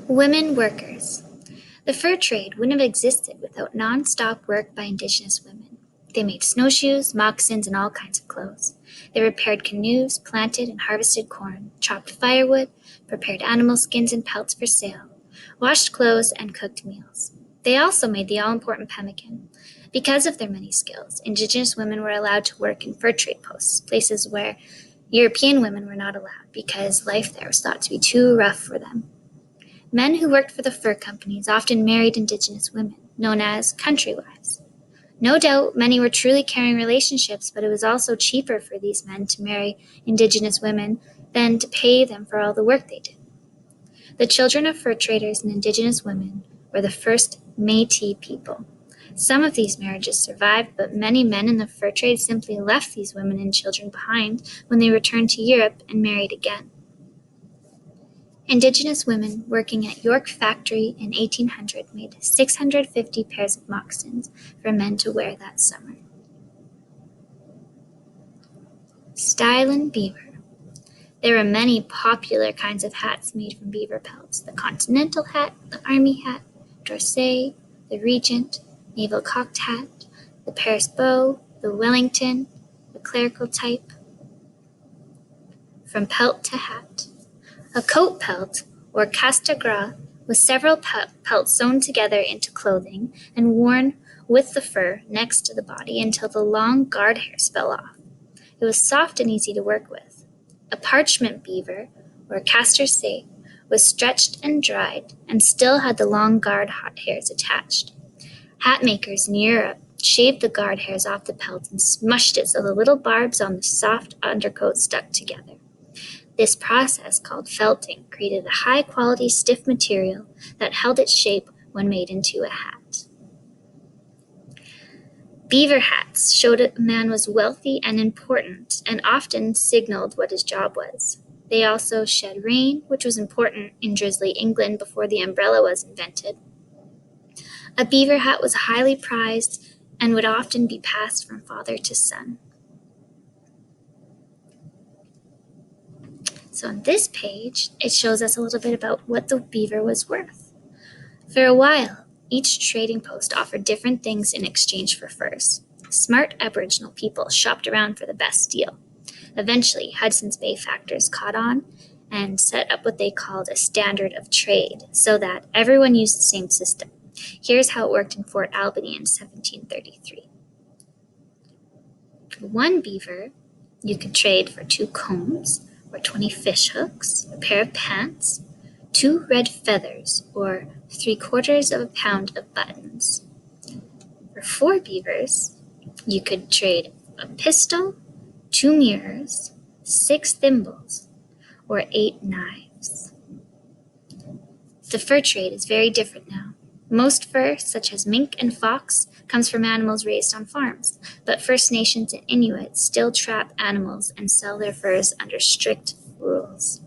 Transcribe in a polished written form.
Women workers. The fur trade wouldn't have existed without non-stop work by Indigenous women. They made snowshoes, moccasins, and all kinds of clothes. They repaired canoes, planted and harvested corn, chopped firewood, prepared animal skins and pelts for sale, washed clothes, and cooked meals. They also made the all-important pemmican. Because of their many skills, Indigenous women were allowed to work in fur trade posts, places where European women were not allowed because life there was thought to be too rough for them. Men who worked for the fur companies often married Indigenous women, known as country wives. No doubt many were truly caring relationships, but it was also cheaper for these men to marry Indigenous women than to pay them for all the work they did. The children of fur traders and Indigenous women were the first Métis people. Some of these marriages survived, but many men in the fur trade simply left these women and children behind when they returned to Europe and married again. Indigenous women working at York Factory in 1800 made 650 pairs of moccasins for men to wear that summer. Style beaver. There are many popular kinds of hats made from beaver pelts: the continental hat, the army hat, dressé, the regent, naval cocked hat, the Paris bow, the Wellington, the clerical type. From pelt to hat. A coat pelt, or caste-gras, was several pelts sewn together into clothing and worn with the fur next to the body until the long guard hairs fell off. It was soft and easy to work with. A parchment beaver, or casterce, was stretched and dried and still had the long guard hairs attached. Hat makers in Europe shaved the guard hairs off the pelt and smushed it so the little barbs on the soft undercoat stuck together. This process, called felting, created a high-quality, stiff material that held its shape when made into a hat. Beaver hats showed a man was wealthy and important, and often signaled what his job was. They also shed rain, which was important in drizzly England before the umbrella was invented. A beaver hat was highly prized and would often be passed from father to son. So on this page, it shows us a little bit about what the beaver was worth. For a while, each trading post offered different things in exchange for furs. Smart Aboriginal people shopped around for the best deal. Eventually, Hudson's Bay factors caught on and set up what they called a standard of trade so that everyone used the same system. Here's how it worked in Fort Albany in 1733. For one beaver, you could trade for 2 combs, or 20 fish hooks, a pair of pants, 2 red feathers, or 3/4 of a pound of buttons. For 4 beavers, you could trade a pistol, 2 mirrors, 6 thimbles, or 8 knives. The fur trade is very different now. Most fur, such as mink and fox, comes from animals raised on farms, but First Nations and Inuits still trap animals and sell their furs under strict rules.